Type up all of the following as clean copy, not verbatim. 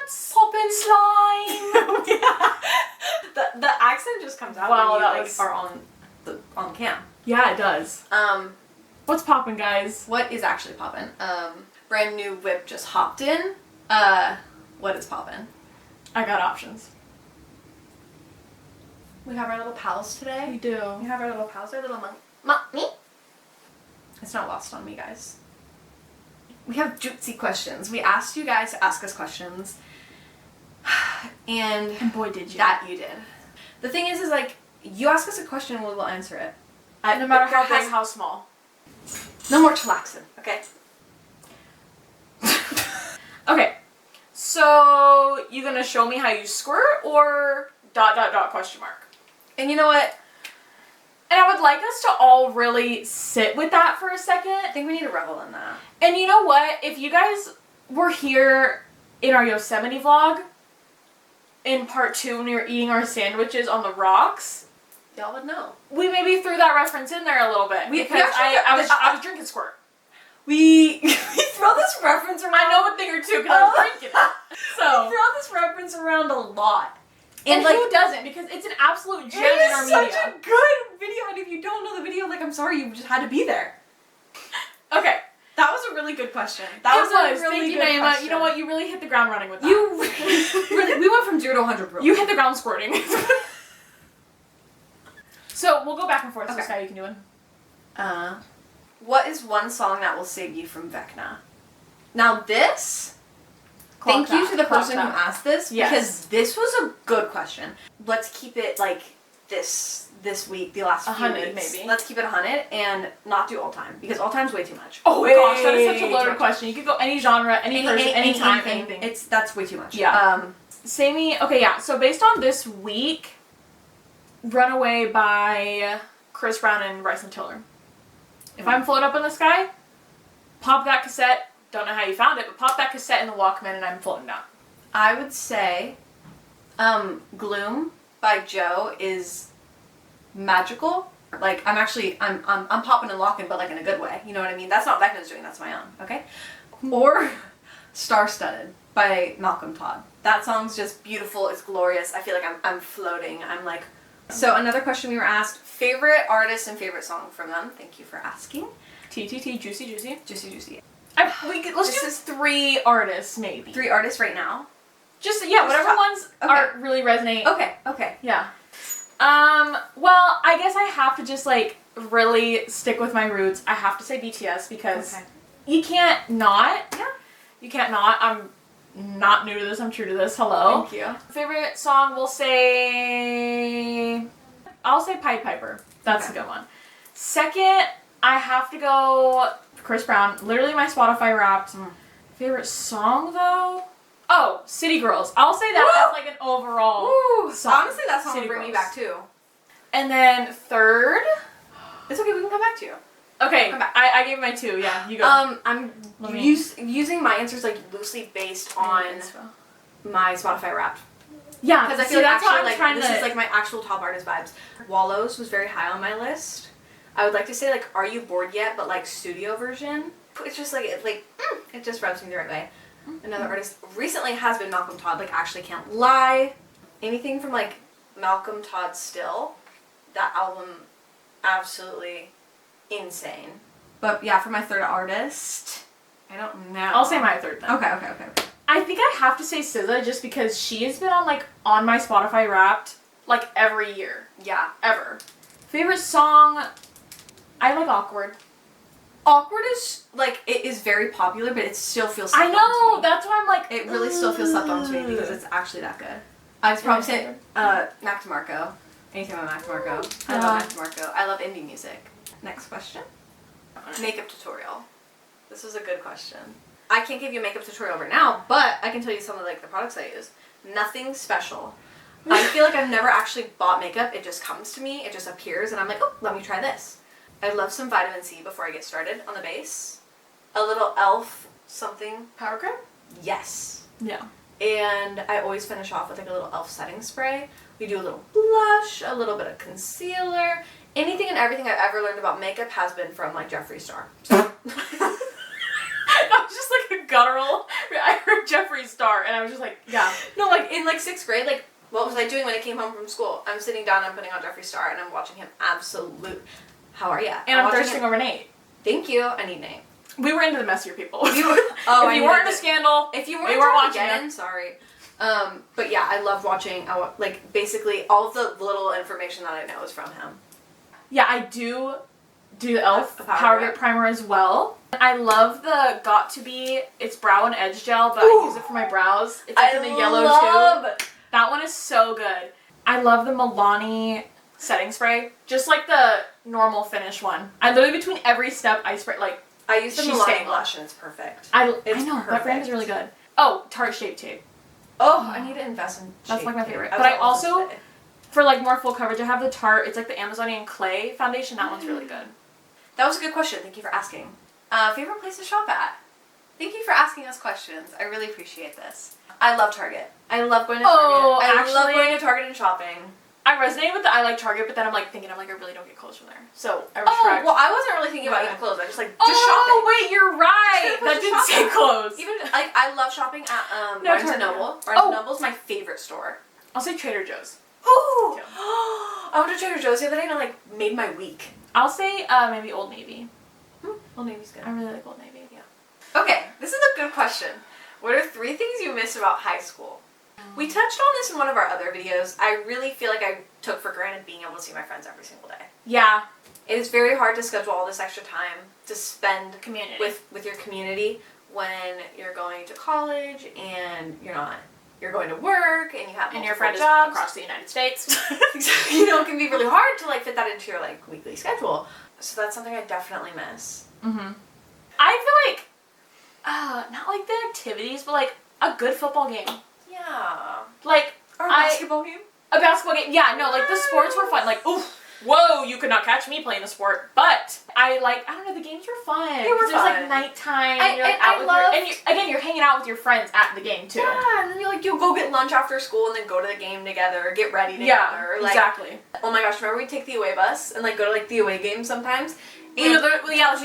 nuts. Poppin' slime. Yeah. The accent just comes out Wow, when you that like was- are on cam. Yeah, it does. What's poppin', guys? What is actually poppin'? Brand new whip just hopped in. What is poppin'? I got options. We have our little pals today. We do. We have our little pals, our little mommy. It's not lost on me, guys. We have juicy questions. We asked you guys to ask us questions. And boy, did you. that you did. The thing is like, you ask us a question and we will answer it. No matter how There big, how small. No more chillaxing, okay? Okay. So, you gonna show me how you squirt or ... question mark? And you know what? And I would like us to all really sit with that for a second. I think we need to revel in that. And you know what? If you guys were here in our Yosemite vlog, in part 2 when we were eating our sandwiches on the rocks, Y'all would know. we maybe threw that reference in there a little bit. We Because actually- I was drinking squirt. We throw this reference around. I know a thing or two because I was drinking it. We So, throw this reference around a lot. and like, who doesn't? Because it's an absolute gem it in our is such media. a good video, and if you don't know the video, like, I'm sorry, you just had to be there. Okay. That was a really good question. That That was was a really Thank you, good Naima. question. You know what? You really hit the ground running with that. You really, we went from 0 to 100 real You quick. hit the ground squirting. So, we'll go back and forth. Okay. So, Sky, you can do it. What is one song that will save you from Vecna? Now this, Clock thank you that, to the clock person who that. asked this, Yes. because this was a good question. Let's keep it like this week, the last few 100 weeks. maybe. Let's keep it 100 and not do all time, because all time's way too much. Oh Way gosh, that is such a too loaded much. question. You could go any genre, any person, any time, anything. That's way too much. Yeah. Samey, okay, yeah. So based on this week, Runaway by Chris Brown and Bryson Tiller. If I'm floating up in the sky, pop that cassette. Don't know how you found it, but pop that cassette in the Walkman and I'm floating down. I would say, Gloom by Joe is magical. Like, I'm popping and locking, but like in a good way. You know what I mean? That's not Vecna's doing, that's my own, okay? Or Star-Studded by Malcolm Todd. That song's just beautiful, it's glorious. I feel like I'm floating. I'm like... So another question we were asked, favorite artist and favorite song from them. Thank you for asking. TTT, Juicy Juicy. Juicy Juicy. Let's This do is 3 artists, maybe. 3 artists right now. Just, yeah, whatever top- ones okay. are really resonate. Okay. Yeah. Well, I guess I have to just, like, really stick with my roots. I have to say BTS because you can't not. Yeah. You can't not. I'm not new to this. I'm true to this. Hello. Thank you. Favorite song, I'll say Pied Piper. That's Okay. a good one. Second, I have to go Chris Brown. Literally my Spotify Wrapped. Favorite song, though? Oh, City Girls. I'll say that Woo! as like an overall Ooh, song. honestly, that song City will bring me Girls. back too. And then third... It's okay, we can come back to you. Okay, Come back. I gave my 2. Yeah, you go. I'm Let me- using my answers like loosely based on my Spotify Wrapped. Yeah, Because I see, feel like that's what actually I'm like trying this to... is like my actual top artist vibes. Wallows was very high on my list. I would like to say like Are You Bored Yet, but like studio version. It's just like it just rubs me the right way. Another artist recently has been Malcolm Todd. Like actually can't lie. Anything from like Malcolm Todd still. That album, absolutely insane. But yeah, for my third artist, I don't know. I'll say my third then. Okay. I think I have to say SZA just because she has been on my Spotify Wrapped like every year. Yeah. Ever. Favorite song, I like Awkward. Awkward is like it is very popular, but it still feels. I slept on know, to me. that's why I'm like... It really still feels slept on to me because it's actually that good. I'd probably say Mac DeMarco. Anything by Mac DeMarco. I love Mac DeMarco. I love indie music. Next question. Makeup tutorial. This was a good question. I can't give you a makeup tutorial right now, but I can tell you some of like the products I use. Nothing special. I feel like I've never actually bought makeup. It just comes to me. It just appears, and I'm like, oh, let me try this. I love some vitamin C before I get started on the base. A little e.l.f. something. Power cream? Yes. Yeah. And I always finish off with like a little e.l.f. setting spray. We do a little blush, a little bit of concealer. Anything and everything I've ever learned about makeup has been from like Jeffree Star. So. That was just like a guttural. I heard Jeffree Star, and I was just like, yeah. No, like in like 6th grade, like what was I doing when I came home from school? I'm sitting down, I'm putting on Jeffree Star, and I'm watching him absolute. How are ya? And I'm watching thirsting him. over Nate. Thank you. I need Nate. We were into the messier people. Oh, if you I weren't need a scandal, If you we weren't weren't watching again, sorry. But yeah, I love watching. Like basically all of the little information that I know is from him. Yeah, I do the e.l.f. The Power Grip. Grip Primer as well. I love the Got To Be, it's brow and edge gel, but Ooh. I use it for my brows. It's like in the yellow too. That one is so good. I love the Milani setting spray. Just like the normal finish one. I literally between every step I spray, like, I use the She's Milani staying blush and it's perfect. I It's know, that brand is perfect. really good. Oh, Tarte Shape Tape. Oh, I need to invest in That's Shape like my Tape. favorite. was But I at Ulta also- today. For like more full coverage, I have the Tarte, it's like the Amazonian Clay foundation. That one's really good. That was a good question. Thank you for asking. Favorite place to shop at? Thank you for asking us questions. I really appreciate this. I love Target. I love going to Target. Oh, I love actually- going to Target and shopping. I resonate with the I like Target, but then I'm like I really don't get clothes from there. So I Oh, retract. well, I wasn't really thinking about even clothes. I just like just Oh, shopping. wait, you're right. Just That just didn't say shopping. clothes. Even like I love shopping at No, Barnes and Target. Noble. Barnes Oh. and Noble's my favorite store. I'll say Trader Joe's. Ooh! Too. I went to Trader Joe's the other day and it like made my week. I'll say maybe Old Navy. Old Navy's good. I really like Old Navy. Okay, this is a good question. What are 3 things you miss about high school? We touched on this in one of our other videos. I really feel like I took for granted being able to see my friends every single day. Yeah. It is very hard to schedule all this extra time to spend Community. with your community when you're going to college and you're going to work and you have And your multiple friends jobs across the United States. it can be really hard to like fit that into your like weekly schedule. So that's something I definitely miss. Mm-hmm. I feel like, not like the activities, but like a good football game. Yeah. Like, Or a I- basketball game. A basketball game. Yeah, no, like the sports were fun. Like, oof. Whoa, you could not catch me playing a sport. But I don't know, the games were fun. They were 'Cause There's like fun. nighttime. I- You're like and out I with loved- your, and you're hanging out with your friends at the game too. Yeah, and then you'll go get lunch after school and then go to the game together or get ready together. Yeah, Like, exactly. oh my gosh, remember we'd take the away bus and like go to like the away game sometimes? We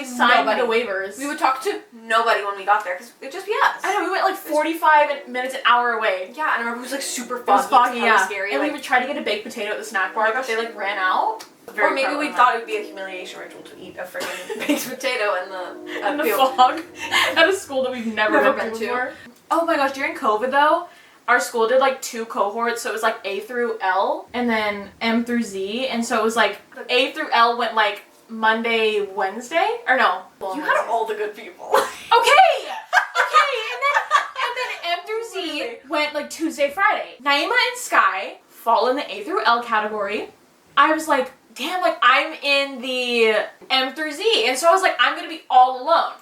signed the waivers. We would talk to nobody when we got there because it'd just be us. I know, we went like 45 minutes, an hour away. Yeah, and I remember it was like super It was foggy, foggy, kinda yeah. scary. And like, we would try to get a baked potato at the snack bar, but they like ran out. or maybe we thought it would be a humiliation ritual to eat a freaking baked potato in the fog at a school that we've never been to before. Oh my gosh, during COVID though, our school did like 2 cohorts, so it was like A through L and then M through Z, and so it was like A through L went like Monday, Wednesday, or no. You had all the good people. Okay, and then M through Z went like Tuesday, Friday. Naima and Sky fall in the A through L category. I was like, damn, like I'm in the M through Z, and so I was like, I'm gonna be all alone.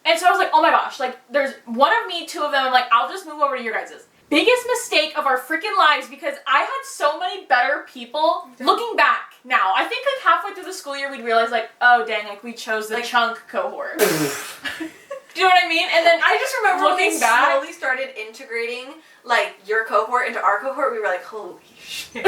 And so I was like, oh my gosh, like there's one of me, 2 of them. I'm like, I'll just move over to your guys's. Biggest mistake of our freaking lives because I had so many better people. Looking back now, I think like halfway through the school year we'd realize like, oh dang, like we chose the Like- chunk cohort. Do you know what I mean? And then I just remember when we looking back, slowly started integrating like your cohort into our cohort. We were like, holy shit,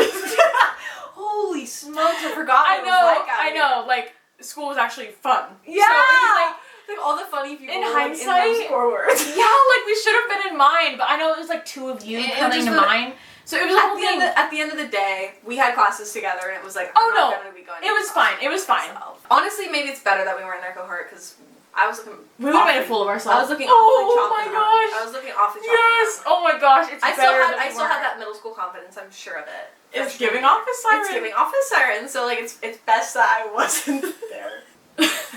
holy smokes! I forgot. I what it was like out I here. know, like school was actually fun. Yeah, So it was like all the funny people In were, like, in hindsight, those cohorts. yeah, like we should have been in mine, but I know it was like 2 of you It coming just to was- mine. So it was a whole thing. At the end of the day, we had classes together, and it was like, Oh, I'm not no. gonna be going. It was fine. It was fine. myself. Honestly, maybe it's better that we weren't in their cohort because I was looking. We would have made a awfully- fool of ourselves. I was looking. Oh awfully my chopped and gosh. armed. I was looking awfully chopped. Yes! Oh my gosh, it's I still better had. than I we still had weren't. that middle school confidence. I'm sure of it. It's Freshman giving year. off a siren. It's giving off a siren. So like, it's best that I wasn't there.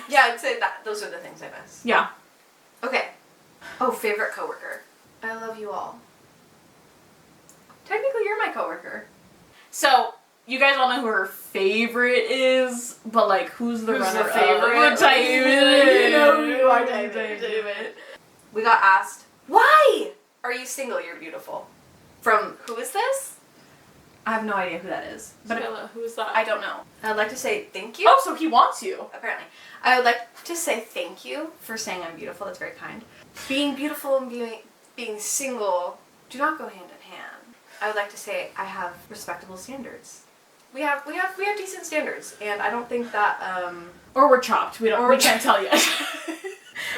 Yeah, I'd say that those are the things I miss. Yeah. Okay. Oh, favorite coworker. I love you all. Technically, you're my coworker. So, you guys all know who her favorite is, but like, who's the Who's the runner-up? favorite? You know who you are, David. We got asked, why are you single? You're beautiful. From who is this? I have no idea who that is. But who's that? I don't know. I'd like to say thank you. Oh, so he wants you. Apparently. I would like to say thank you for saying I'm beautiful. That's very kind. Being beautiful and being single do not go hand in hand. I would like to say I have respectable standards. We have decent standards, and I don't think that Or we're chopped. We Or don't. we're We can't tell yet.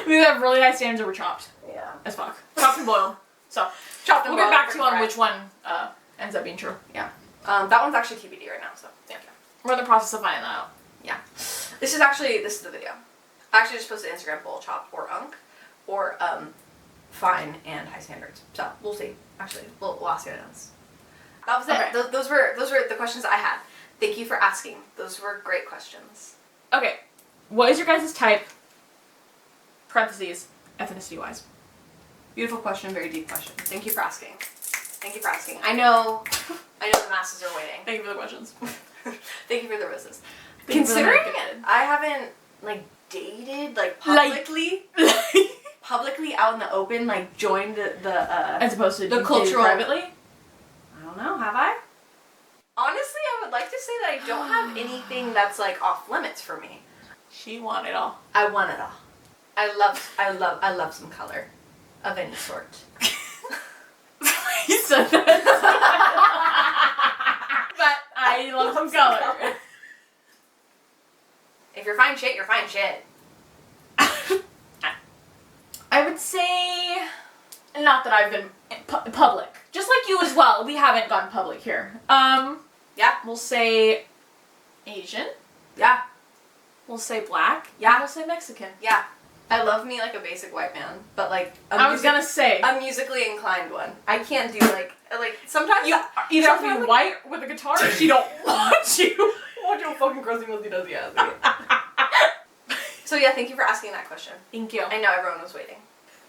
We have really high standards, or we're chopped. yeah. as fuck. Chopped and boiled. So, Chopped and we'll get boiled, back to you on fried. which one ends up being true. That one's actually TBD right now, so yeah. We're in the process of finding that out. Yeah. This is the video. I actually just posted Instagram bowl chopped or unk or fine and high standards. So we'll see. Actually, we'll ask you else. That was Okay. it. Those were the questions I had. Thank you for asking. Those were great questions. Okay. What is your guys' type? Parentheses, ethnicity-wise. Beautiful question, very deep question. Thank you for asking. Thank you for asking. I know the masses are waiting. Thank you for the questions. Thank you for the roses. Thank you for the Considering market. I haven't dated publicly out in the open, joined the As opposed to the dating cultural- privately? I don't know, have I? Honestly, I would like to say that I don't have anything that's off limits for me. She wanted it all. I want it all. I love some color of any sort. You said that. But I love some color. If you're fine shit, you're fine shit. I would say, not that I've been public. Just like you as well. We haven't gone public here. Yeah. We'll say Asian. Yeah. We'll say black. Yeah. And we'll say Mexican. Yeah. I love me like a basic white man, but I was gonna say. a musically inclined one. I can't do sometimes You either have to sometimes be white with a guitar or she don't want you. Watch your fucking grossy musty dozy ass. So yeah, thank you for asking that question. Thank you. I know everyone was waiting.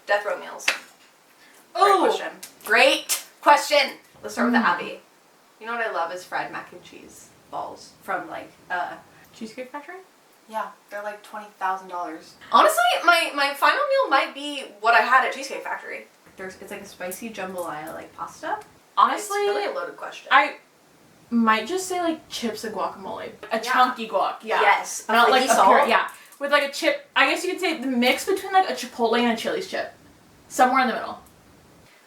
Death row meals. Great Oh, question. Great question. Let's start with the Abby. You know what I love is fried mac and cheese balls from Cheesecake Factory? yeah, they're $20,000. Honestly, my final meal might be what I had at Cheesecake Factory. It's a spicy jambalaya pasta. Honestly, It's really a loaded question. I might just say chips and guacamole. A chunky guac, yeah. Yes. Not flaky a salt. pure, yeah. With a chip, I guess you could say the mix between a Chipotle and a Chili's chip. Somewhere in the middle.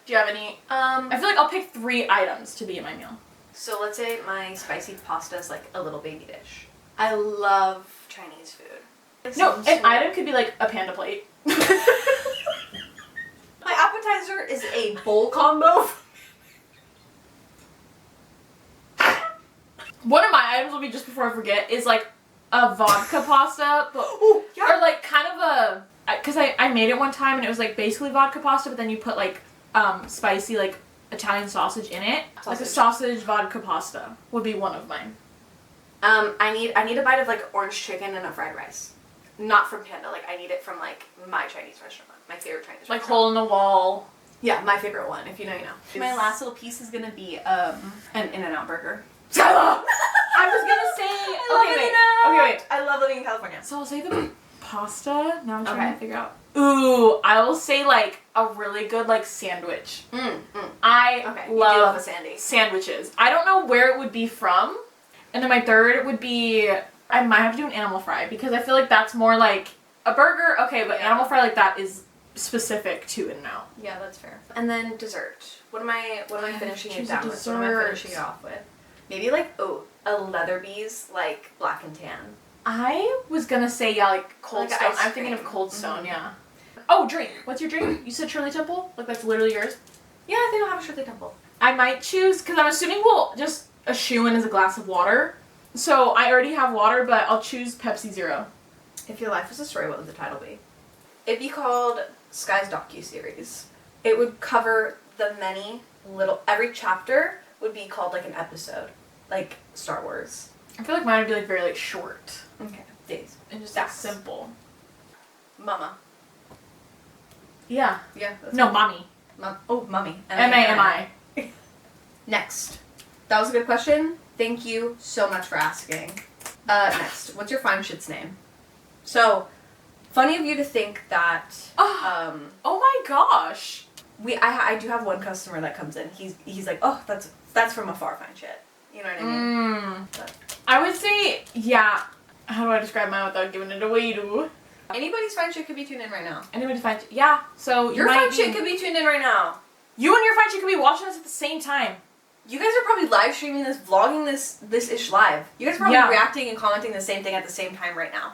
Do you have any? I feel I'll pick 3 items to be in my meal. So let's say my spicy pasta is a little baby dish. I love Chinese food. No, an item could be a panda plate. My appetizer is a bowl combo. One of my items will be, just before I forget, is a vodka pasta, but Ooh, yeah. or kind of a, because I made it one time and it was basically vodka pasta, but then you put spicy Italian sausage in it. Sausage. A sausage vodka pasta would be one of mine. I need a bite of orange chicken and a fried rice. Not from Panda. I need it from my Chinese restaurant. My favorite Chinese restaurant. Hole in the wall. Yeah, my favorite one. If you know, you know. My last little piece is gonna be an In-N-Out burger. I was gonna say. Okay, wait. I love living in California. So I'll say the pasta. Now I'm trying Okay. to figure out. Ooh, I will say a really good sandwich. I Okay. You do love love a sandy. sandwiches. I don't know where it would be from. And then my third would be, I might have to do an animal fry because I feel that's more a burger. Okay, but Yeah. animal fry that is specific to In-N-Out. Yeah, that's fair. And then dessert. What am I finishing it choose a down with? What am I dessert. finishing it off with? Maybe a Leatherby's black and tan. I was gonna say Cold Like Stone. ice I'm thinking of cream. Cold Stone. Yeah. Oh, drink. What's your drink? You said Shirley Temple. That's literally yours. Yeah, I think I'll have a Shirley Temple. I might choose because I'm assuming we'll just a shoe-in is a glass of water. So I already have water, but I'll choose Pepsi Zero. If your life was a story, what would the title be? It'd be called Sky's docu-series. It would cover the many little... Every chapter would be called an episode. Like Star Wars. I feel mine would be very short Okay. Days. and just Yes. simple. Mama. Yeah. Yeah. That's No, mommy. Mummy. M-A-M-I. Next. That was a good question. Thank you so much for asking. Next. What's your fine shit's name? So, funny of you to think that, Oh my gosh. I do have one customer that comes in. He's like, oh, that's from afar fine shit. You know what I mean? But I would say, yeah. How do I describe mine without giving it away to anybody's fine shit could be tuned in right now. anybody? Find yeah. So Your fine shit could be tuned in right now. You and your fine shit could be watching us at the same time. You guys are probably live streaming this, vlogging this ish live. You guys are probably Yeah. reacting and commenting the same thing at the same time right now.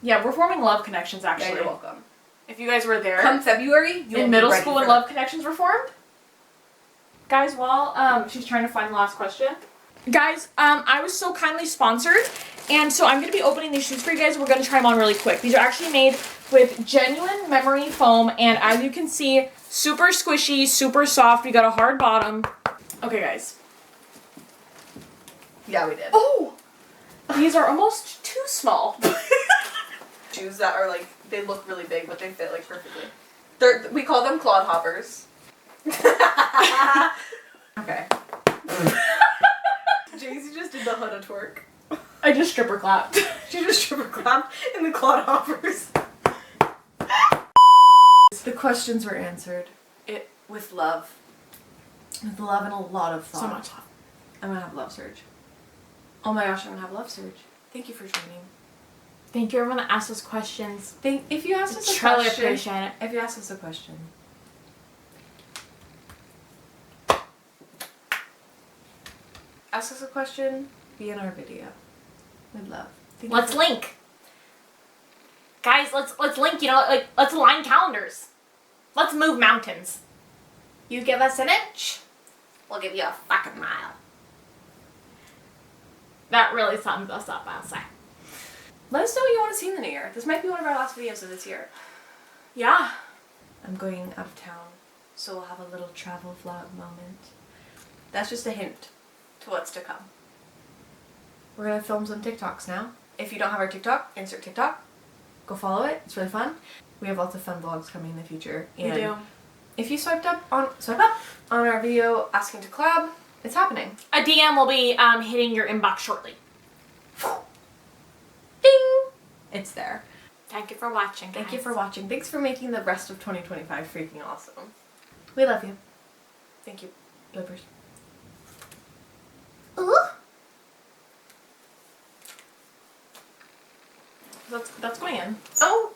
Yeah, we're forming love connections actually. Yeah, you're welcome. If you guys were there. Come February, you'll in be middle ready school for when that. Love Connections were formed. Guys, while she's trying to find the last question. Guys, I was so kindly sponsored, and so I'm going to be opening these shoes for you guys. We're going to try them on really quick. These are actually made with genuine memory foam, and as you can see, super squishy, super soft. We got a hard bottom. Okay, guys. Yeah, we did. Oh! These are almost too small. Shoes that are like, they look really big, but they fit like perfectly. We call them clod hoppers. Okay. Jaycee just did the Huda twerk. I just stripper clapped. She just stripper clapped in the clod hoppers. The questions were answered. With love. With love and a lot of thought. So much love. I'm gonna have love surge. Oh my gosh, I'm gonna have love surge. Thank you for joining. Thank you everyone that asked us questions. If you asked us a Truly question, appreciate it. if you asked us a question, ask us a question, be in our video. We'd love. Let's link. Guys, let's link, you know, like let's align calendars. Let's move mountains. You give us an inch, we'll give you a fucking mile. That really sums us up, I'll say. Let us know what you want to see in the new year. This might be one of our last videos of this year. Yeah. I'm going out of town, so we'll have a little travel vlog moment. That's just a hint to what's to come. We're gonna film some TikToks now. If you don't have our TikTok, insert TikTok. Go follow it. It's really fun. We have lots of fun vlogs coming in the future. And We do. if you swipe up on our video asking to collab, it's happening. A DM will be hitting your inbox shortly. Ding! It's there. Thank you for watching, guys. Thank you for watching. Thanks for making the rest of 2025 freaking awesome. We love you. Thank you, bloopers. Ooh. That's going in. Oh!